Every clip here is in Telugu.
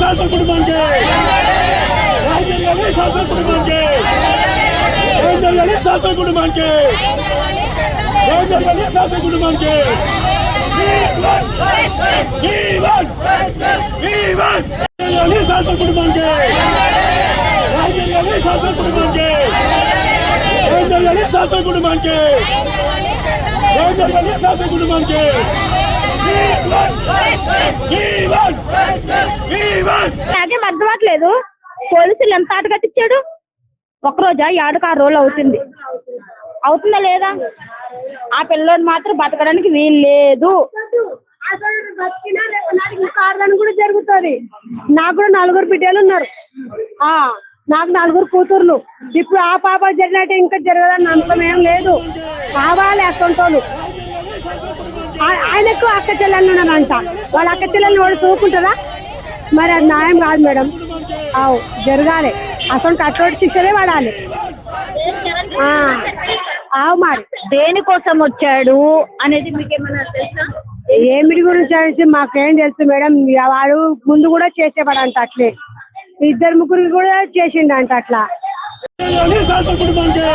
శాసన కుటుంబానికి శాసన కుటుంబానికి శాసన కుటుంబానికి శాసన కుటుంబానికి శాసన కుటుంబానికి శాసన కుటుంబానికి శాసన కుటుంబానికి శాసన కుటుంబానికి నాకేం అర్థం అవట్లేదు. పోలీసులు ఎంత ఆటగా తెచ్చాడు. ఒక్కరోజా 6 రోజులు అవుతుందా లేదా? ఆ పిల్లని మాత్రం బతకడానికి వీలు లేదు. కూడా జరుగుతుంది. నాకు కూడా 4 బిడ్డలు ఉన్నారు. నాకు 4 కూతుర్లు. ఇప్పుడు ఆ పాప జరిగినట్టు ఇంకా జరగదని నమ్మకం ఏం లేదు. కావాలి అసంటోళ్ళు. ఆయనకు అక్క చెల్లెళ్ళు ఉన్నారంట. వాళ్ళ అక్క చెల్లెళ్ళు వాడు చూసుకుంటారా? మరి అది న్యాయం కాదు మేడం. జరగాలి. అసలు అటువంటి శిక్షలే పడాలి. మరి దేనికోసం వచ్చాడు అనేది మీకేమన్నా తెలుసా? ఏమిటి గురించి అనేసి మాకేం తెలుసు మేడం. వాడు ముందు కూడా చేసేవాడంట అట్లే. 2-3 కూడా చేసిండంట అట్లా. శాసన కుటుంబానికి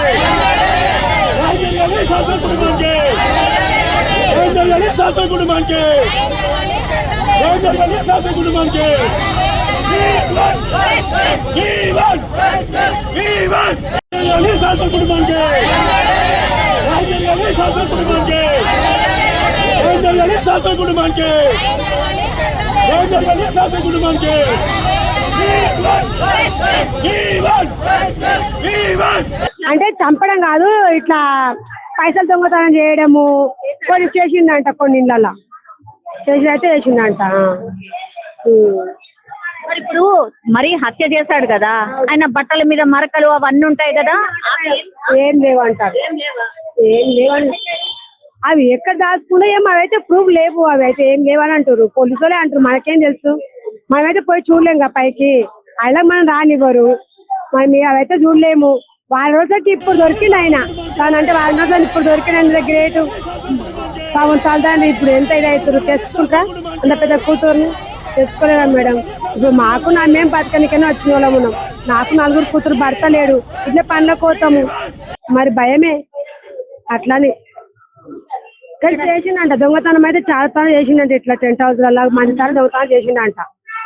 శాసన కుటుంబానికి శాసన కుటుంబానికి శాసన కుటుంబానికి శాసన కుటుంబానికి శాసన కుటుంబానికి శాసన కుటుంబానికి శాసన కుటుంబానికి అంటే చంపడం కాదు, ఇట్లా పైసలు దొంగతనం చేయడము కొన్ని చేసిందంట. కొన్ని ఇళ్ళల్లో చేసినట్టే చేసిందంట. మరి ఇప్పుడు మరీ హత్య చేశాడు కదా, ఆయన బట్టల మీద మరకలు అవన్నీ ఉంటాయి కదా, ఏం లేవంటారు. ఏం లేవని అవి ఎక్కడ దాచుకున్నాయేమో అవైతే ప్రూఫ్ లేవు. అవి అయితే ఏం లేవని అంటారు. పోలీసులే అంటారు. మనకేం తెలుసు? మనమైతే పోయి చూడలేం కదా పైకి. అలా మనం రానివ్వరు. మరి అవైతే చూడలేము. వాళ్ళ రోజుకి ఇప్పుడు దొరికింది ఆయన. అంటే వాళ్ళ రోజులు ఇప్పుడు దొరికిన గ్రేట్. పాపం తల్దాన్ని ఇప్పుడు ఎంత ఇదవుతారు. తెచ్చుకుంటా అంత పెద్ద కూతుర్ని తెచ్చుకోలేదా మేడం? ఇప్పుడు మాకు మేము బతకనికైనా వచ్చిన వాళ్ళం ఉన్నాం. నాకు 4 కూతురు భర్త లేడు. ఇట్లా పనులకు పోతాము. మరి భయమే అట్లానే. కానీ చేసిందంట దొంగతనం. అయితే చాలా తనం చేసిందంట. ఇట్లా 10 హౌస్లలో మంచి తరం దొంగతనం చేసిందంట.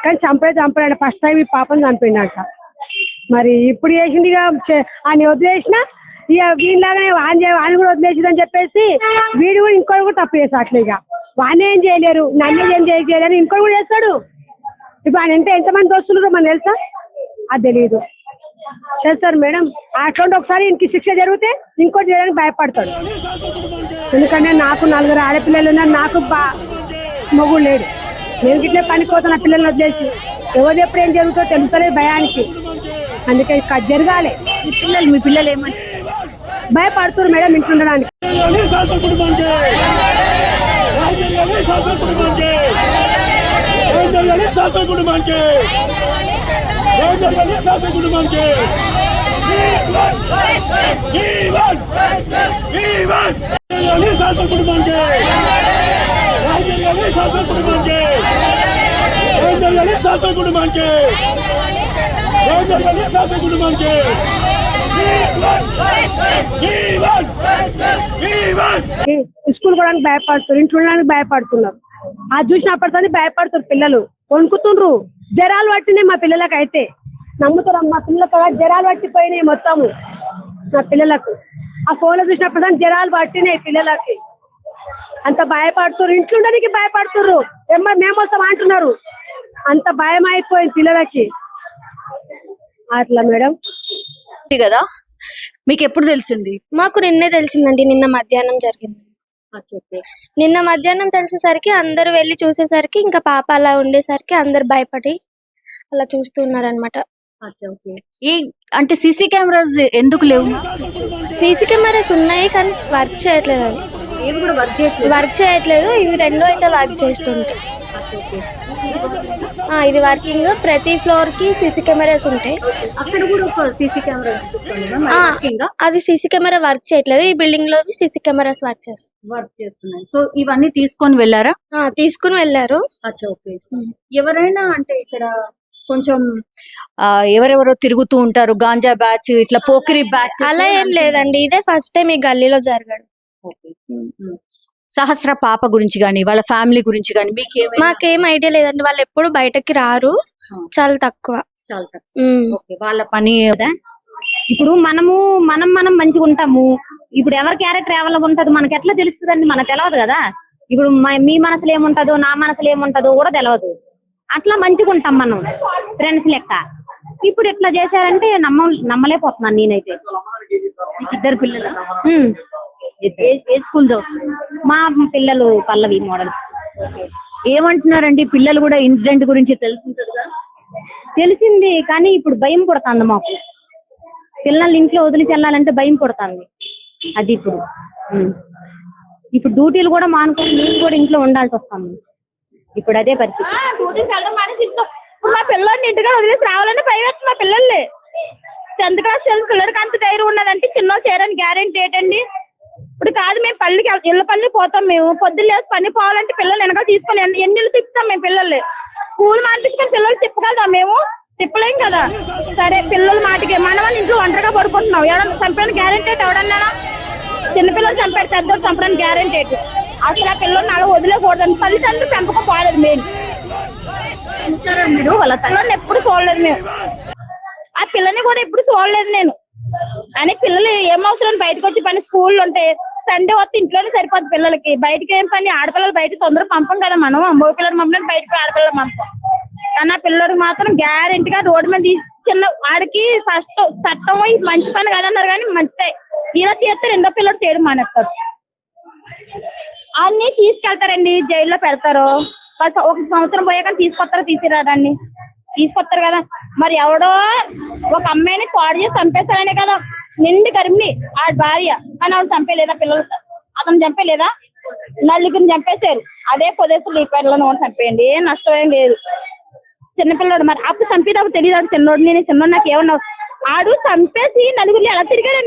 కానీ చంపాడు. ఫస్ట్ టైం ఈ పాపను చంపిండంట. మరి ఇప్పుడు చేసింది ఆయన వదిలేసిన ఇక వీళ్ళలాగానే వాడిని కూడా వదిలేసిందని చెప్పేసి వీడు కూడా ఇంకోటి కూడా తప్పు చేస్తాడు. అట్లా ఇక వాడిని ఏం చేయలేరు, నన్ను ఏం చేయలేరు, ఇంకోటి కూడా చేస్తాడు. ఇప్పుడు ఆయన ఎంతమంది దోస్తులు మనకు తెలుసా? అది తెలియదు. చేస్తారు మేడం. అటువంటి ఒకసారి ఇంటికి శిక్ష జరిగితే ఇంకోటి చేయడానికి భయపడతాడు. ఎందుకంటే నాకు 4 ఆడపిల్లలు ఉన్నారు. నాకు మొగుడు లేడు. నేను ఇట్లే పనిపోతున్నా పిల్లల్ని వదిలేసి. ఎవరు ఎప్పుడు ఏం జరుగుతుందో తెలుస్తలేదు భయానికి. అందుకే జరగాలి. మీ పిల్లలు ఏమంటే భయపడుతున్నారు మేడం ఇంట్లో ఉండడానికి. శాసన కుటుంబానికి శాసన కుటుంబానికి శాసన కుటుంబానికి శాసన కుటుంబానికి శాసన కుటుంబానికి శాసన కుటుంబానికి శాసన కుటుంబానికి శాసన కుటుంబానికి స్కూల్ కూడా భయపడుతున్నారు. ఇంట్లో ఉండడానికి భయపడుతున్నారు. అది చూసినప్పటితో భయపడుతున్నారు. పిల్లలు వణుకుతుండ్రు. జ్వరాలు పట్టినాయి మా పిల్లలకు. అయితే నమ్ముతారు మా పిల్లలకు జ్వరాలు పట్టిపోయినాయి మొత్తము మా పిల్లలకు. ఆ ఫోన్ లో చూసినప్పుడు జ్వరాలు పట్టినాయి పిల్లలకి. అంత భయపడుతున్నారు. ఇంట్లో ఉండడానికి భయపడుతున్నారు. మేము వస్తాం అంటున్నారు. అంత భయం అయిపోయింది పిల్లలకి. అట్లా మేడం. కదా మీకు ఎప్పుడు తెలిసింది? మాకు నిన్నే తెలిసిందండి. నిన్న మధ్యాహ్నం జరిగింది. నిన్న మధ్యాహ్నం తెలిసేసరికి అందరు వెళ్ళి చూసేసరికి ఇంకా పాప అలా ఉండేసరికి అందరు భయపడి అలా చూస్తున్నారు అనమాట. అంటే సీసీ కెమెరాస్ ఎందుకు లేవు? సీసీ కెమెరాస్ ఉన్నాయి కానీ వర్క్ చేయట్లేదు. అవి వర్క్ చేయట్లేదు. ఇవి 2 అయితే వర్క్ చేస్తుంటాయి. ఇది వర్కింగ్. ప్రతి ఫ్లోర్ కి సీసీ కెమెరాస్ ఉంటాయి. అక్కడ కూడా ఒక సీసీ కెమెరా అది సీసీ కెమెరా వర్క్ చేయట్లేదు. ఈ బిల్డింగ్ లో సీసీ కెమెరాస్ వర్క్ చేస్తున్నాయి. సో ఇవన్నీ తీసుకొని వెళ్ళారా? తీసుకుని వెళ్ళారు. ఎవరైనా అంటే ఇక్కడ కొంచెం ఎవరెవరో తిరుగుతూ ఉంటారు, గాంజా బ్యాచ్, ఇట్లా పోకిరి బ్యాచ్ అలా ఏం లేదండి, ఇదే ఫస్ట్ టైం ఈ గల్లీలో జరగడం. సహస్ర పాప గురించి గాని వాళ్ళ ఫ్యామిలీ గురించి గాని మీకేమైనా మాకేం ఐడియా లేదండి, వాళ్ళు ఎప్పుడు బయటకి రారు, చాలా తక్కువ. చాలా తక్కువ. ఉమ్. ఓకే, వాళ్ళ పని ఇప్పుడు మనం మంచిగా ఉంటాము. ఇప్పుడు ఎవరి క్యారెక్టర్ ఎవరి ఉంటది మనకి ఎట్లా తెలుస్తుందండి? మనకు తెలియదు కదా. ఇప్పుడు మీ మనసులో ఏముంటదో నా మనసులో ఏముంటదో కూడా తెలియదు. అట్లా మంచిగా ఉంటాం మనం ఫ్రెండ్స్ లెక్క. ఇప్పుడు ఇట్లా చేశారంటే నమ్మలేకపోతున్నాను నేనైతే. ఇద్దరు పిల్లలు ఏ స్కూల్ మా పిల్లలు పల్లవి మోడల్. ఏమంటున్నారండి పిల్లలు కూడా ఇన్సిడెంట్ గురించి తెలుసుంటది? తెలిసింది కానీ ఇప్పుడు భయం పుడుతుంది మాకు. పిల్లల్ని ఇంట్లో వదిలిచి వెళ్ళాలంటే భయం పుడుతుంది. అది ఇప్పుడు డ్యూటీలు కూడా మానుకొని మేము కూడా ఇంట్లో ఉండాల్సి వస్తుంది. ఇప్పుడు అదే పరిస్థితి. మా పిల్లల్ని ఇంటిగా వదిలేసి రావాలంటే భయం వేస్తుంది. మా పిల్లల్ని 10th క్లాస్ పిల్లలకి అంత ధైర్యం ఉన్నదంటే చిన్న చేయడానికి గ్యారెంటీ ఏంటండి? ఇప్పుడు కాదు, మేము పల్లికి ఇళ్ళ పని పోతాం. మేము పొద్దున్న లేసి పని పోవాలంటే పిల్లలు వెనక తీసుకొని ఎన్ని తిప్పుతాం మేము పిల్లల్ని. స్కూల్ మానిపించుకొని పిల్లలు తిప్పగలదా? మేము తిప్పలేం కదా. సరే, పిల్లల మాటకి మన వాళ్ళు ఇంట్లో ఒంటరిగా పడుకుంటున్నాం. ఎవడన్నా చంపడానికి గ్యారెంటీ ఏంటి? ఎవడన్నా చిన్నపిల్లలు చంపాడు, పెద్దలు చంపడానికి గ్యారెంటీ ఏంటి? అసలు ఆ పిల్లల్ని అలా వదిలేకూడదని తల్లిదండ్రులు పెంపకపోలేదు. మేము మీరు వాళ్ళ పిల్లల్ని ఎప్పుడు చూడలేదు. మేము ఆ పిల్లని కూడా ఎప్పుడు చూడలేదు నేను. అని పిల్లలు ఏమవుతారని బయటకు వచ్చి పని స్కూల్లో ఉంటే సండే వస్తే ఇంట్లోనే సరిపోద్ది పిల్లలకి. బయటకి ఏం పని? ఆడపిల్లలు బయట తొందరగా పంపం కదా మనం. మగ పిల్లలు మమ్మల్ని బయటకు ఆడపిల్లలు పంపం. కానీ ఆ పిల్లలకి మాత్రం గ్యారెంటీగా రోడ్డు మీద చిన్న వాడికి ఫస్ట్ చట్టం మంచి పని కదన్నారు కానీ మంచిదే. ఇలా చేస్తే రెండో పిల్లలు చేయడం మానేస్తారు. అన్ని తీసుకెళ్తారండి, జైల్లో పెడతారు. ఒక సంవత్సరం పోయాక తీసుకొస్తారు తీసుకొస్తారు కదా. మరి ఎవడో ఒక అమ్మాయిని పాడు చేసి చంపేస్తారనే కదా నిండి గర్భిణి ఆ భార్య. కానీ ఆవిడ చంపేలేదా? పిల్లలు అతను చంపేలేదా? నలుగురిని చంపేశారు. అదే పొదేశంలో ఈ పిల్లలను చంపేయండి, ఏం నష్టమేం లేదు. చిన్నపిల్లడు మరి అప్పుడు చంపేటప్పుడు తెలియదు. చిన్నోడు నేను చిన్నోడు నాకు ఏమన్నా ఆడు చంపేసి నలుగురిని ఎలా తిరిగాడండి.